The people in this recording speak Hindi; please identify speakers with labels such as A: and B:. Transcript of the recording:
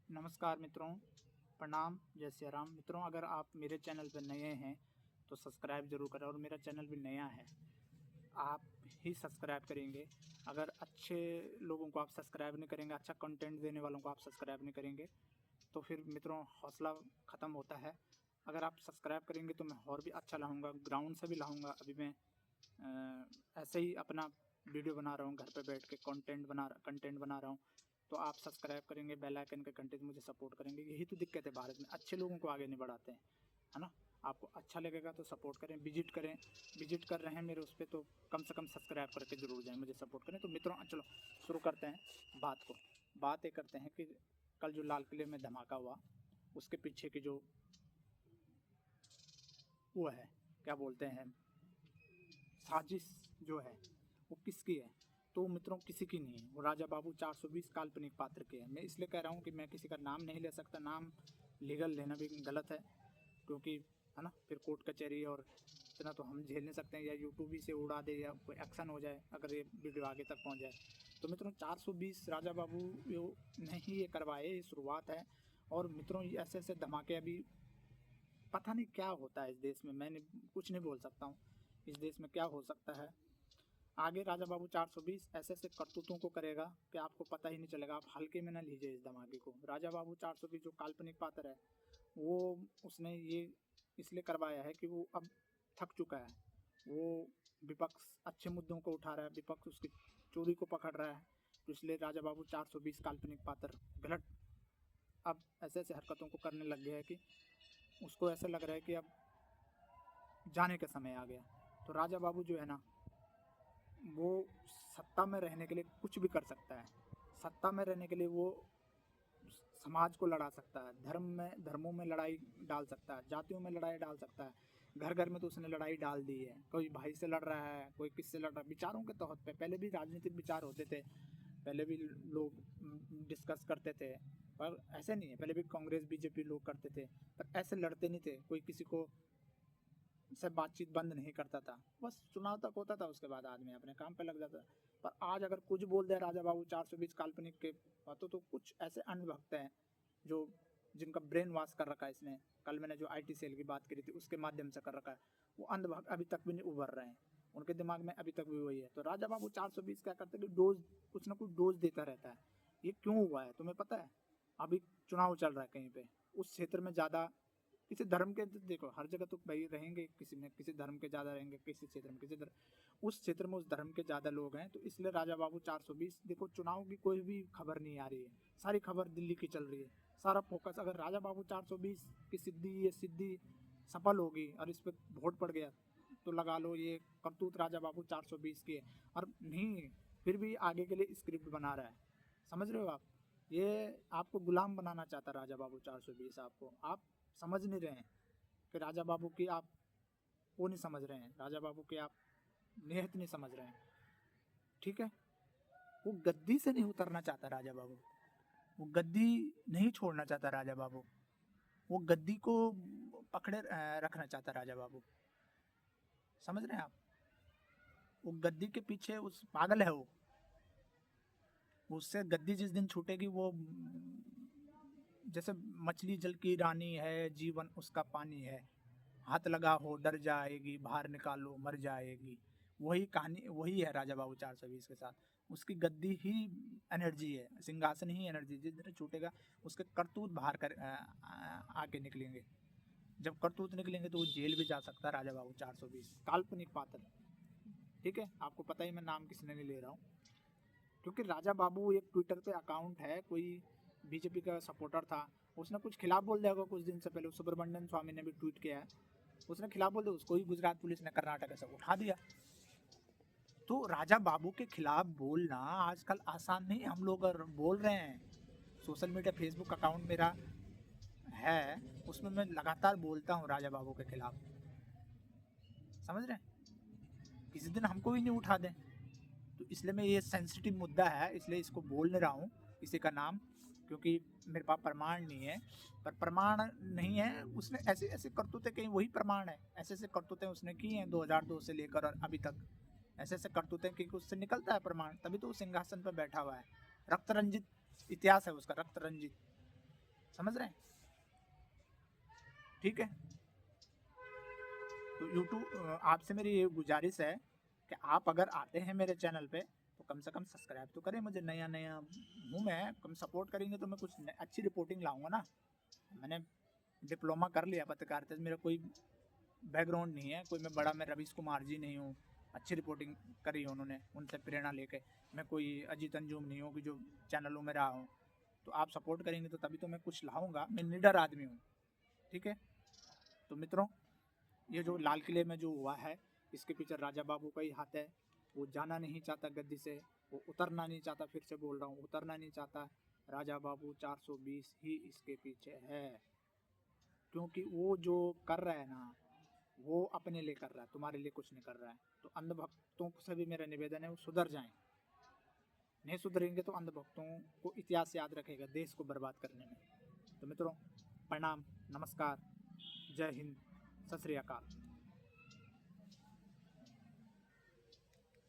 A: नमस्कार मित्रों, प्रणाम, जय सिया राम। मित्रों, अगर आप मेरे चैनल पर नए हैं तो सब्सक्राइब ज़रूर करें और मेरा चैनल भी नया है, आप ही सब्सक्राइब करेंगे। अगर अच्छे लोगों को आप सब्सक्राइब नहीं करेंगे, अच्छा कंटेंट देने वालों को आप सब्सक्राइब नहीं करेंगे तो फिर मित्रों हौसला ख़त्म होता है। अगर आप सब्सक्राइब करेंगे तो मैं और भी अच्छा लाऊंगा, ग्राउंड से भी लाऊंगा। अभी मैं ऐसे ही अपना वीडियो बना रहा हूँ, घर पे बैठ के कंटेंट बना रहा हूँ। तो आप सब्सक्राइब करेंगे, बेल आइकन के घंटे मुझे सपोर्ट करेंगे। यही तो दिक्कत है भारत में, अच्छे लोगों को आगे नहीं बढ़ाते हैं, है ना। आपको अच्छा लगेगा तो सपोर्ट करें, विजिट करें। विजिट कर रहे हैं मेरे उस पर तो कम से कम सब्सक्राइब करके ज़रूर जाएं, मुझे सपोर्ट करें। तो मित्रों चलो शुरू करते हैं बात को। बात ये करते हैं कि कल जो लाल किले में धमाका हुआ, उसके पीछे की जो वो है, क्या बोलते हैं, साजिश जो है वो किसकी है? तो मित्रों किसी की नहीं है, वो राजा बाबू 420 काल्पनिक पात्र के हैं। मैं इसलिए कह रहा हूँ कि मैं किसी का नाम नहीं ले सकता, नाम लीगल लेना भी गलत है, क्योंकि है ना, फिर कोर्ट कचहरी और इतना तो हम झेल नहीं सकते हैं, या यूट्यूब ही से उड़ा दे या कोई एक्शन हो जाए अगर ये वीडियो आगे तक पहुँच जाए। तो मित्रों 420 राजा बाबू ने ही ये करवाए, ये शुरुआत है। और मित्रों ये ऐसे ऐसे धमाके अभी पता नहीं क्या होता है इस देश में, मैंने कुछ नहीं बोल सकता हूँ इस देश में क्या हो सकता है आगे। राजा बाबू 420 ऐसे ऐसे करतूतों को करेगा कि आपको पता ही नहीं चलेगा। आप हल्के में ना लीजिए इस धमाके को। राजा बाबू 420 जो काल्पनिक पात्र है, वो उसने ये इसलिए करवाया है कि वो अब थक चुका है। वो विपक्ष अच्छे मुद्दों को उठा रहा है, विपक्ष उसकी चोरी को पकड़ रहा है, तो इसलिए राजा बाबू 420 काल्पनिक पात्र गलत अब ऐसे ऐसे हरकतों को करने लग गया है कि उसको ऐसा लग रहा है कि अब जाने का समय आ गया। तो राजा बाबू जो है ना, वो सत्ता में रहने के लिए कुछ भी कर सकता है। सत्ता में रहने के लिए वो समाज को लड़ा सकता है, धर्मों में लड़ाई डाल सकता है, जातियों में लड़ाई डाल सकता है। घर घर में तो उसने लड़ाई डाल दी है, कोई भाई से लड़ रहा है, कोई किससे लड़ रहा है, विचारों के तौर पे। पहले भी राजनीतिक विचार होते थे, पहले भी लोग डिस्कस करते थे, पर ऐसे नहीं है। पहले भी कांग्रेस बीजेपी लोग करते थे, पर ऐसे लड़ते नहीं थे, कोई किसी को से बातचीत बंद नहीं करता था। बस चुनाव तक होता था, उसके बाद आदमी अपने काम पे लग जाता था। पर आज अगर कुछ बोल दे राजा बाबू 420 काल्पनिक के बातों, तो कुछ ऐसे अंधभक्त हैं जो जिनका ब्रेन वॉश कर रखा है इसने। कल मैंने जो आईटी सेल की बात करी थी उसके माध्यम से कर रखा है। वो अंधभक्त अभी तक भी नहीं उभर रहे हैं, उनके दिमाग में अभी तक भी वही है। तो राजा बाबू 420 क्या करते हैं कि डोज, कुछ ना कुछ डोज देता रहता है। ये क्यों हुआ है तुम्हें पता है? अभी चुनाव चल रहा है कहीं पे, उस क्षेत्र में ज़्यादा किसी धर्म के, देखो हर जगह तो भाई रहेंगे, किसी में किसी धर्म के ज़्यादा रहेंगे, किसी क्षेत्र में किसी धर्म, उस क्षेत्र में उस धर्म के ज़्यादा लोग हैं। तो इसलिए राजा बाबू 420, देखो चुनाव की कोई भी खबर नहीं आ रही है, सारी खबर दिल्ली की चल रही है। सारा फोकस अगर राजा बाबू 420 की सिद्धि सफल होगी और इस पर वोट पड़ गया, तो लगा लो ये करतूत राजा बाबू 420 की है। और नहीं, फिर भी आगे के लिए स्क्रिप्ट बना रहा है, समझ रहे हो आप? ये आपको गुलाम बनाना चाहता राजा बाबू 420 आपको। आप समझ नहीं रहे हैं कि राजा बाबू की आप वो नहीं समझ रहे हैं, राजा बाबू की आप नियत नहीं समझ रहे हैं, ठीक है। वो गद्दी से नहीं उतरना चाहता राजा बाबू, वो गद्दी नहीं छोड़ना चाहता राजा बाबू, वो गद्दी को पकड़े रखना चाहता राजा बाबू, समझ रहे हैं आप? वो गद्दी के पीछे उस पागल है वो, उससे गद्दी जिस दिन छूटेगी वो जैसे मछली जल की रानी है, जीवन उसका पानी है, हाथ लगा हो डर जाएगी, बाहर निकालो मर जाएगी। वही कहानी, वही है राजा बाबू 420 के साथ। उसकी गद्दी ही एनर्जी है, सिंहासन ही एनर्जी। जिस दिन छूटेगा उसके करतूत बाहर कर आके निकलेंगे। जब करतूत निकलेंगे तो वो जेल भी जा सकता है राजा बाबू 420 काल्पनिक पात्र, ठीक है। आपको पता ही मैं नाम किसने नहीं ले रहा हूँ, क्योंकि राजा बाबू एक ट्विटर पे अकाउंट है, कोई बीजेपी का सपोर्टर था, उसने कुछ खिलाफ बोल दिया होगा कुछ दिन से पहले। सुब्रमण्यम स्वामी ने भी ट्वीट किया है, उसने खिलाफ बोल दिया, उसको ही गुजरात पुलिस ने कर्नाटक से उठा दिया। तो राजा बाबू के खिलाफ बोलना आजकल आसान नहीं, हम लोग अगर बोल रहे हैं। सोशल मीडिया फेसबुक अकाउंट मेरा है, उसमें मैं लगातार बोलता हूँ राजा बाबू के खिलाफ, समझ रहे हैं? किसी दिन हमको भी नहीं उठा दें, तो इसलिए मैं, ये सेंसिटिव मुद्दा है इसलिए इसको बोल नहीं रहा हूँ किसी का नाम, क्योंकि मेरे पास प्रमाण नहीं है। पर प्रमाण नहीं है, उसने ऐसे ऐसे करतूतें, कहीं वही प्रमाण है। ऐसे ऐसे करतूतें उसने की हैं 2002 से लेकर और अभी तक, ऐसे ऐसे करतूतें की उससे निकलता है प्रमाण, तभी तो वो सिंहासन पर बैठा हुआ है। रक्त रंजित इतिहास है उसका, रक्त रंजित। समझ रहे हैं? ठीक है, तो यूट्यूब आपसे मेरी ये गुजारिश है कि आप अगर आते हैं मेरे चैनल पे तो कम से कम सब्सक्राइब तो करें। मुझे नया नया हूँ मैं, कम सपोर्ट करेंगे तो मैं कुछ अच्छी रिपोर्टिंग लाऊंगा ना। मैंने डिप्लोमा कर लिया पत्रकारिता से, मेरा कोई बैकग्राउंड नहीं है कोई, मैं रवीश कुमार जी नहीं हूँ। अच्छी रिपोर्टिंग करी है उन्होंने, उनसे प्रेरणा लेके। मैं कोई अजीत अंजुम नहीं हूँ कि जो चैनलों में रहा हूँ। तो आप सपोर्ट करेंगे तो तभी तो मैं कुछ लाऊंगा। मैं निडर आदमी हूँ, ठीक है। तो मित्रों, ये जो लाल किले में जो हुआ है, इसके पीछे राजा बाबू का ही हाथ है। वो जाना नहीं चाहता गद्दी से, वो उतरना नहीं चाहता, फिर से बोल रहा हूँ, उतरना नहीं चाहता। राजा बाबू 420 ही इसके पीछे है, क्योंकि वो जो कर रहा है ना, वो अपने लिए कर रहा है, तुम्हारे लिए कुछ नहीं कर रहा है। तो अंधभक्तों से भी मेरा निवेदन है वो सुधर जाएं। नहीं सुधरेंगे तो अंधभक्तों को इतिहास याद रखेगा देश को बर्बाद करने में। तो मित्रों, प्रणाम, नमस्कार, जय हिंद, सत श्री अकाल।